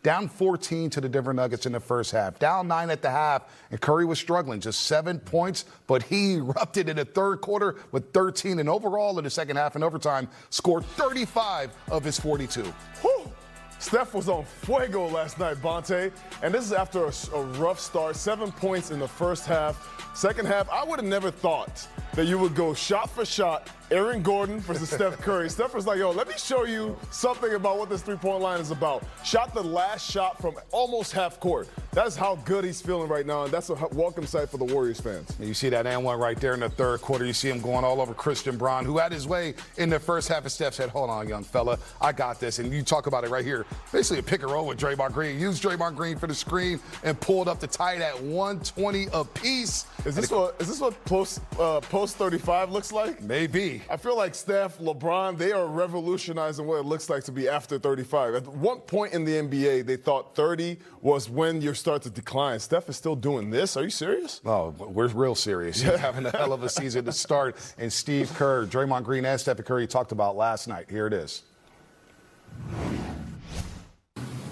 down 14 to the Denver Nuggets in the first half, down 9 at the half, and Curry was struggling, just 7 points, but he erupted in the third quarter with 13, and overall in the second half and overtime scored 35 of his 42. Whew. Steph was on fuego last night, Bonte, and this is after a rough start, 7 points in the first half. Second half, I would have never thought that you would go shot for shot, Aaron Gordon versus Steph Curry. Steph was like, yo, let me show you something about what this three-point line is about. Shot the last shot from almost half court. That's how good he's feeling right now, and that's a welcome sight for the Warriors fans. You see that and one right there in the third quarter. You see him going all over Christian Braun, who had his way in the first half. And Steph said, hold on, young fella, I got this. And you talk about it right here. Basically a pick and roll with Draymond Green. Used Draymond Green for the screen and pulled up the tie at 120 apiece. Is this what post 35 looks like? Maybe. I feel like Steph, LeBron, they are revolutionizing what it looks like to be after 35. At one point in the NBA, they thought 30 was when you start to decline. Steph is still doing this? Are you serious? Oh, we're real serious. He's having a hell of a season to start. And Steve Kerr, Draymond Green, and Stephen Curry talked about last night. Here it is.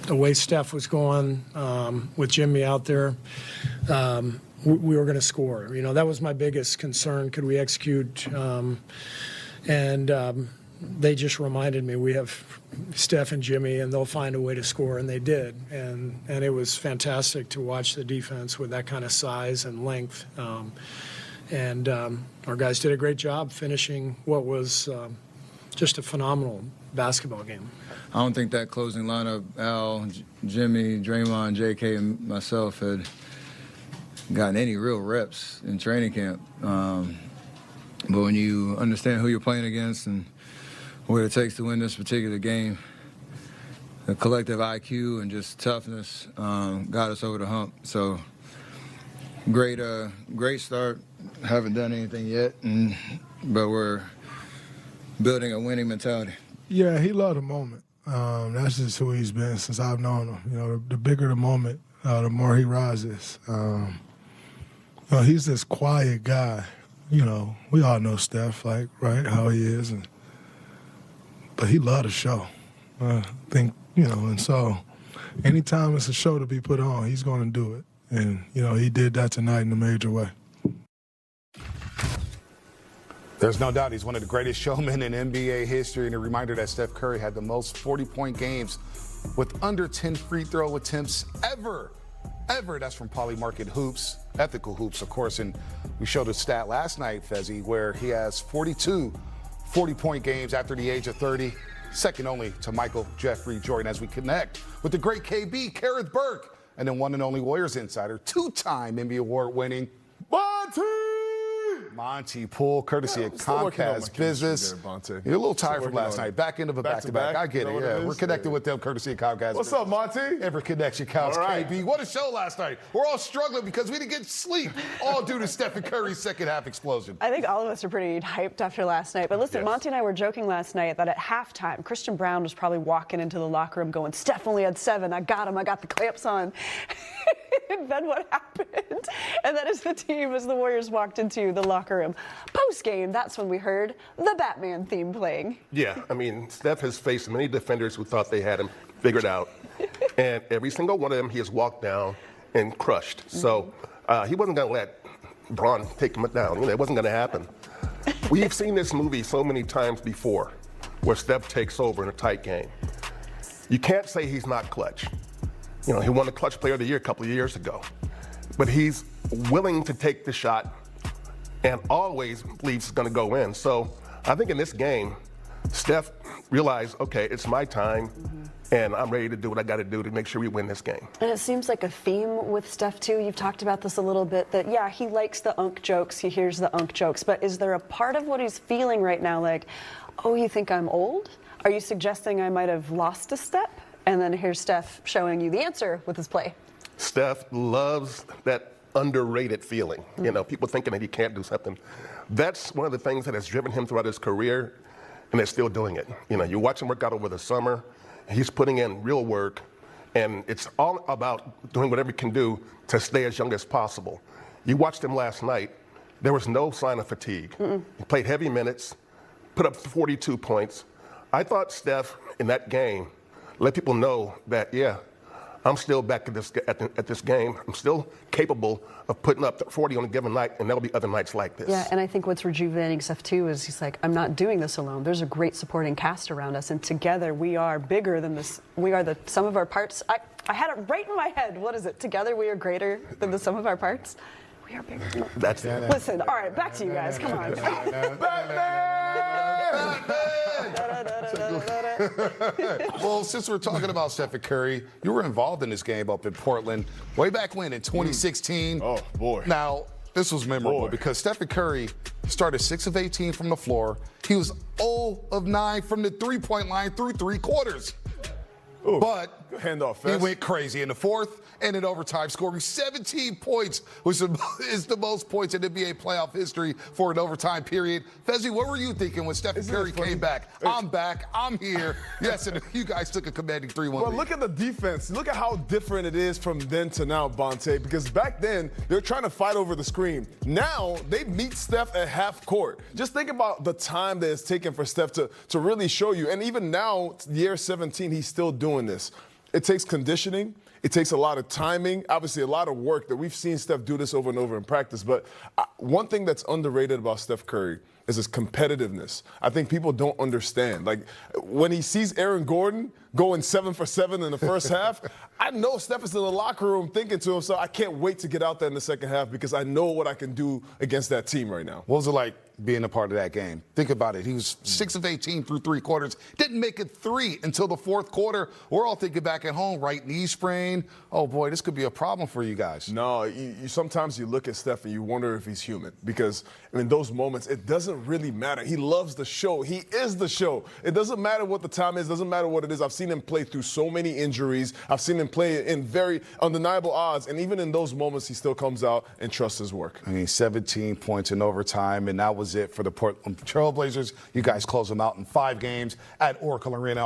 The way Steph was going with Jimmy out there, we were going to score. You know, that was my biggest concern. Could we execute? They just reminded me we have Steph and Jimmy, and they'll find a way to score, and they did. And it was fantastic to watch the defense with that kind of size and length. Our guys did a great job finishing what was just a phenomenal basketball game. I don't think that closing lineup, Al, Jimmy, Draymond, JK, and myself had gotten any real reps in training camp. But when you understand who you're playing against and what it takes to win this particular game, the collective IQ and just toughness got us over the hump. So great start. Haven't done anything yet, but we're building a winning mentality. Yeah, he loved the moment. That's just who he's been since I've known him. You know, the bigger the moment, the more he rises. He's this quiet guy. You know, we all know Steph, like, right, how he is. But he loved the show. I think, you know, and so anytime it's a show to be put on, he's going to do it. And, you know, he did that tonight in a major way. There's no doubt he's one of the greatest showmen in NBA history, and a reminder that Steph Curry had the most 40-point games with under 10 free throw attempts ever. That's from Polymarket Hoops, Ethical Hoops, of course. And we showed a stat last night, Fezzi, where he has 42 40-point games after the age of 30, second only to Michael Jeffrey Jordan, as we connect with the great KB, Kareth Burke, and then one and only Warriors insider, two-time NBA award-winning Monty Poole, courtesy of Comcast Business. You're a little tired from last night. Back end of a back-to-back. I get it, yeah. We're connected with them, courtesy of Comcast What's up, Monty? Every connection counts, right. KB. What a show last night. We're all struggling because we didn't get sleep, all due to Stephen Curry's second-half explosion. I think all of us are pretty hyped after last night. But listen, yes. Monty and I were joking last night that at halftime, Christian Braun was probably walking into the locker room going, Steph only had 7. I got him. I got the clamps on. And then what happened? And then as the Warriors walked into the locker room, post-game, that's when we heard the Batman theme playing. Yeah, I mean, Steph has faced many defenders who thought they had him figured out. And every single one of them he has walked down and crushed. So he wasn't going to let Braun take him down. You know, it wasn't going to happen. We've seen this movie so many times before where Steph takes over in a tight game. You can't say he's not clutch. You know, he won the Clutch Player of the Year a couple of years ago. But he's willing to take the shot and always believes it's going to go in. So I think in this game, Steph realized, okay, it's my time, and I'm ready to do what I got to do to make sure we win this game. And it seems like a theme with Steph, too. You've talked about this a little bit, that, yeah, he likes the unk jokes, he hears the unk jokes, but is there a part of what he's feeling right now like, oh, you think I'm old? Are you suggesting I might have lost a step? And then here's Steph showing you the answer with his play. Steph loves that underrated feeling. You know, people thinking that he can't do something. That's one of the things that has driven him throughout his career, and they're still doing it. You know, you watch him work out over the summer. He's putting in real work, and it's all about doing whatever he can do to stay as young as possible. You watched him last night. There was no sign of fatigue. He played heavy minutes, put up 42 points. I thought Steph, in that game, let people know that, yeah, I'm still back at this game. I'm still capable of putting up 40 on a given night, and there'll be other nights like this. Yeah, and I think what's rejuvenating Steph too is he's like, I'm not doing this alone. There's a great supporting cast around us, and together we are bigger than this. We are the sum of our parts. I had it right in my head. What is it? Together we are greater than the sum of our parts. We are bigger. That's it. Listen, all right, back to you guys. Come on. Well, since we're talking about Stephen Curry, you were involved in this game up in Portland way back when in 2016. Oh, boy. Now, this was memorable because Stephen Curry started 6 of 18 from the floor. He was 0 of 9 from the three-point line through 3 quarters. Ooh, but handoff he went crazy in the fourth and in overtime, scoring 17 points, which is the most points in NBA playoff history for an overtime period. Fezzi, what were you thinking when Stephen Curry came back? I'm back. I'm here. Yes, and you guys took a commanding 3-1 Well, lead. look at the defense. Look at how different it is from then to now, Bonte, because back then, they were trying to fight over the screen. Now, they meet Steph at half court. Just think about the time that it's taken for Steph to really show you. And even now, year 17, he's still doing this. It takes conditioning. It takes a lot of timing, obviously a lot of work that we've seen Steph do this over and over in practice. But one thing that's underrated about Steph Curry is his competitiveness. I think people don't understand. Like, when he sees Aaron Gordon going 7 for 7 in the first half, I know Steph is in the locker room thinking to himself, I can't wait to get out there in the second half because I know what I can do against that team right now. What was it like being a part of that game? Think about it. He was 6 of 18 through 3 quarters. Didn't make it 3 until the fourth quarter. We're all thinking back at home, right knee sprain. Oh, boy, this could be a problem for you guys. No, sometimes you look at Steph and you wonder if he's human because, in those moments, it doesn't really matter. He loves the show. He is the show. It doesn't matter what the time is. It doesn't matter what it is. I've seen him play through so many injuries. I've seen him play in very undeniable odds. And even in those moments, he still comes out and trusts his work. I mean, 17 points in overtime, and that was it for the Portland Trailblazers. You guys close them out in 5 games at Oracle Arena.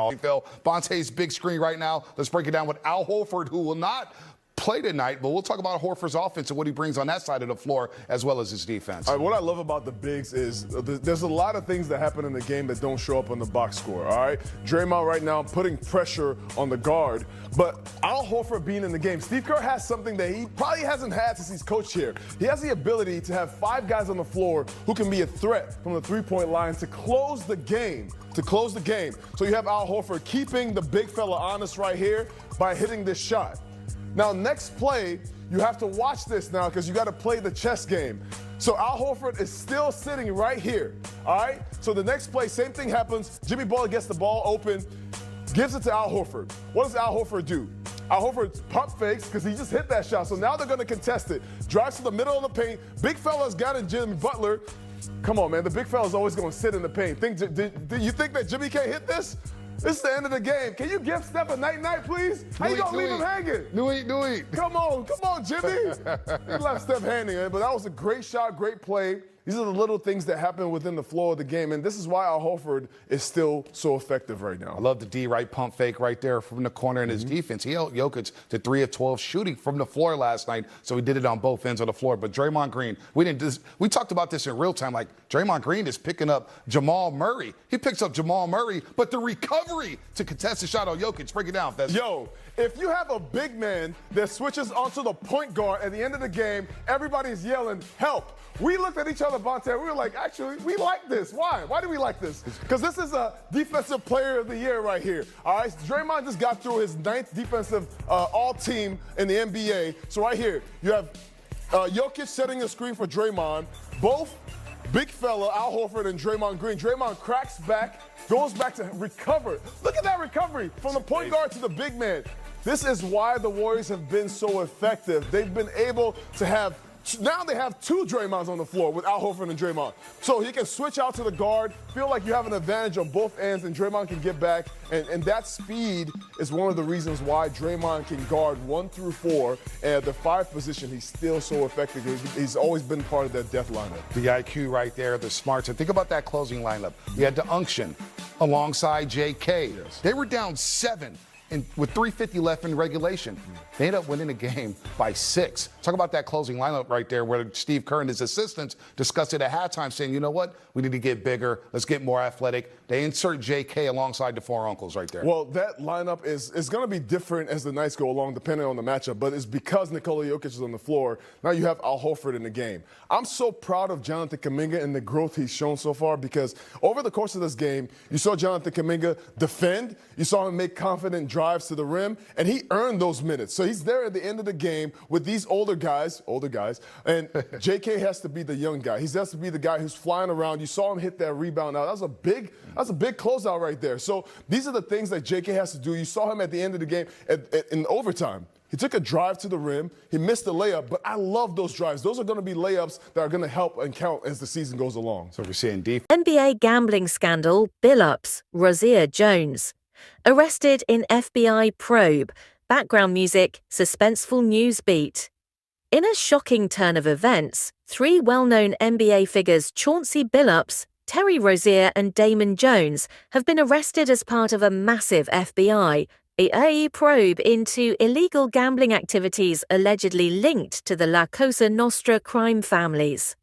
Bonte's big screen right now. Let's break it down with Al Horford, who will not play tonight, but we'll talk about Horford's offense and what he brings on that side of the floor as well as his defense. All right, what I love about the bigs is there's a lot of things that happen in the game that don't show up on the box score, all right? Draymond right now putting pressure on the guard, but Al Horford being in the game, Steve Kerr has something that he probably hasn't had since he's coached here. He has the ability to have 5 guys on the floor who can be a threat from the three-point line to close the game. So you have Al Horford keeping the big fella honest right here by hitting this shot. Now, next play, you have to watch this now because you got to play the chess game. So Al Horford is still sitting right here, all right? So the next play, same thing happens. Jimmy Butler gets the ball open, gives it to Al Horford. What does Al Horford do? Al Horford pump fakes because he just hit that shot. So now they're going to contest it. Drives to the middle of the paint. Big fella's got it, Jimmy Butler. Come on, man. The big fella's always going to sit in the paint. Do you think that Jimmy can't hit this? This is the end of the game. Can you give Steph a night-night, please? How you gonna leave him hanging? Do it. Come on, Jimmy. You left Steph hanging, but that was a great shot, great play. These are the little things that happen within the flow of the game, and this is why Al Horford is still so effective right now. I love the D-right pump fake right there from the corner in his defense. He held Jokic to 3 of 12 shooting from the floor last night, so he did it on both ends of the floor. But Draymond Green, we talked about this in real time, like Draymond Green is picking up Jamal Murray. He picks up Jamal Murray, but the recovery to contest the shot on Jokic, break it down, Fez. Yo, if you have a big man that switches onto the point guard at the end of the game, everybody's yelling, help. We looked at each other, Bonte, we were like, actually, we like this. Why? Why do we like this? Because this is a defensive player of the year right here. All right, Draymond just got through his 9th defensive all-team in the NBA. So right here, you have Jokic setting a screen for Draymond. Both big fella, Al Horford and Draymond Green. Draymond cracks back, goes back to recover. Look at that recovery from the point guard to the big man. This is why the Warriors have been so effective. They've been able to have now they have 2 Draymonds on the floor with Al Horford and Draymond. So he can switch out to the guard, feel like you have an advantage on both ends, and Draymond can get back. And that speed is one of the reasons why Draymond can guard 1 through 4. And at the 5th position, he's still so effective. He's always been part of that death lineup. The IQ right there, the smarts. And think about that closing lineup. You had the unction alongside J.K. Yes. They were down 7 with 3:50 left in regulation. They end up winning the game by 6. Talk about that closing lineup right there where Steve Kerr and his assistants discussed it at halftime saying, you know what, we need to get bigger. Let's get more athletic. They insert J.K. alongside the four uncles right there. Well, that lineup is going to be different as the nights go along depending on the matchup, but it's because Nikola Jokic is on the floor. Now you have Al Horford in the game. I'm so proud of Jonathan Kuminga and the growth he's shown so far because over the course of this game, you saw Jonathan Kuminga defend, you saw him make confident drives to the rim, and he earned those minutes. So he's there at the end of the game with these older guys, and J.K. has to be the young guy. He has to be the guy who's flying around. You saw him hit that rebound. Now, that's a big closeout right there. So these are the things that J.K. has to do. You saw him at the end of the game in overtime. He took a drive to the rim. He missed the layup, but I love those drives. Those are going to be layups that are going to help and count as the season goes along. So we're seeing defense. NBA gambling scandal, Billups, Rozier Jones. Arrested in FBI probe. Background music, suspenseful news beat. In a shocking turn of events, 3 well-known NBA figures Chauncey Billups, Terry Rozier and Damon Jones have been arrested as part of a massive FBI probe into illegal gambling activities allegedly linked to the La Cosa Nostra crime families.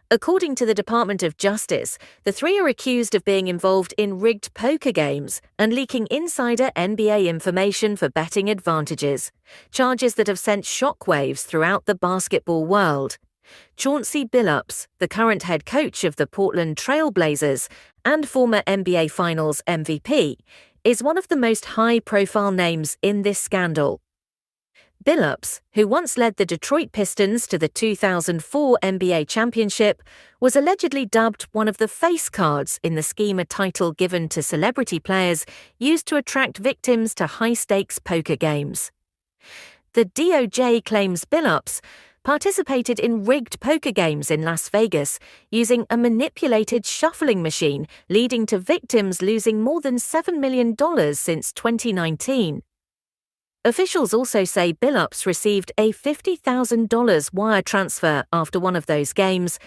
According to the Department of Justice, the 3 are accused of being involved in rigged poker games and leaking insider NBA information for betting advantages, charges that have sent shockwaves throughout the basketball world. Chauncey Billups, the current head coach of the Portland Trail Blazers and former NBA Finals MVP, is one of the most high-profile names in this scandal. Billups, who once led the Detroit Pistons to the 2004 NBA championship, was allegedly dubbed one of the face cards in the scheme, a title given to celebrity players used to attract victims to high-stakes poker games. The DOJ claims Billups participated in rigged poker games in Las Vegas using a manipulated shuffling machine, leading to victims losing more than $7 million since 2019. Officials also say Billups received a $50,000 wire transfer after one of those games,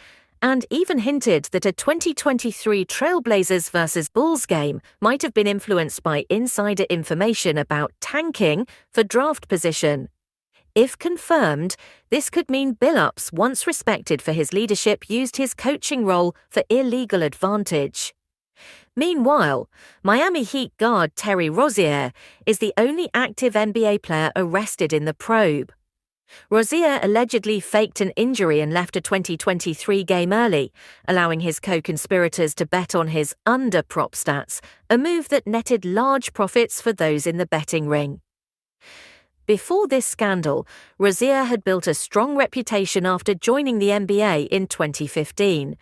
and even hinted that a 2023 Trailblazers vs. Bulls game might have been influenced by insider information about tanking for draft position. If confirmed, this could mean Billups, once respected for his leadership, used his coaching role for illegal advantage. Meanwhile, Miami Heat guard Terry Rozier is the only active NBA player arrested in the probe. Rozier allegedly faked an injury and left a 2023 game early, allowing his co-conspirators to bet on his under-prop stats, a move that netted large profits for those in the betting ring. Before this scandal, Rozier had built a strong reputation after joining the NBA in 2015,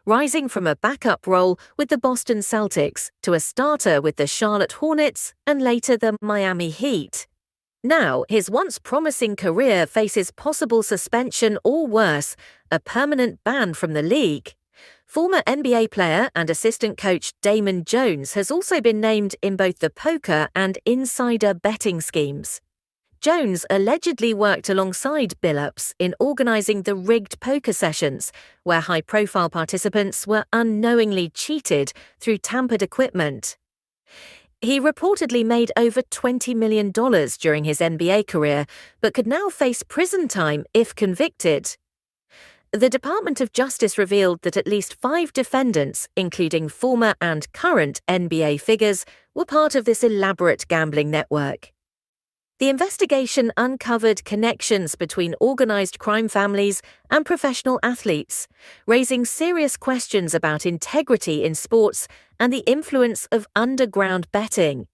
rising from a backup role with the Boston Celtics to a starter with the Charlotte Hornets and later the Miami Heat. Now, his once promising career faces possible suspension or worse, a permanent ban from the league. Former NBA player and assistant coach Damon Jones has also been named in both the poker and insider betting schemes. Jones allegedly worked alongside Billups in organizing the rigged poker sessions, where high-profile participants were unknowingly cheated through tampered equipment. He reportedly made over $20 million during his NBA career, but could now face prison time if convicted. The Department of Justice revealed that at least 5 defendants, including former and current NBA figures, were part of this elaborate gambling network. The investigation uncovered connections between organized crime families and professional athletes, raising serious questions about integrity in sports and the influence of underground betting.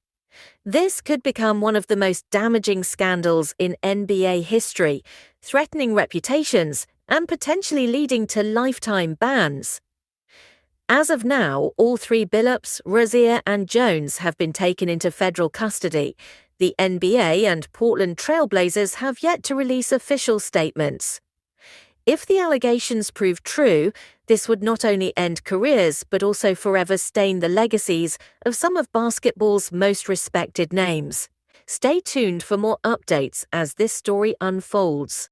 This could become one of the most damaging scandals in NBA history, threatening reputations and potentially leading to lifetime bans. As of now, all 3 Billups, Rozier and Jones have been taken into federal custody. The NBA and Portland Trail Blazers have yet to release official statements. If the allegations prove true, this would not only end careers but also forever stain the legacies of some of basketball's most respected names. Stay tuned for more updates as this story unfolds.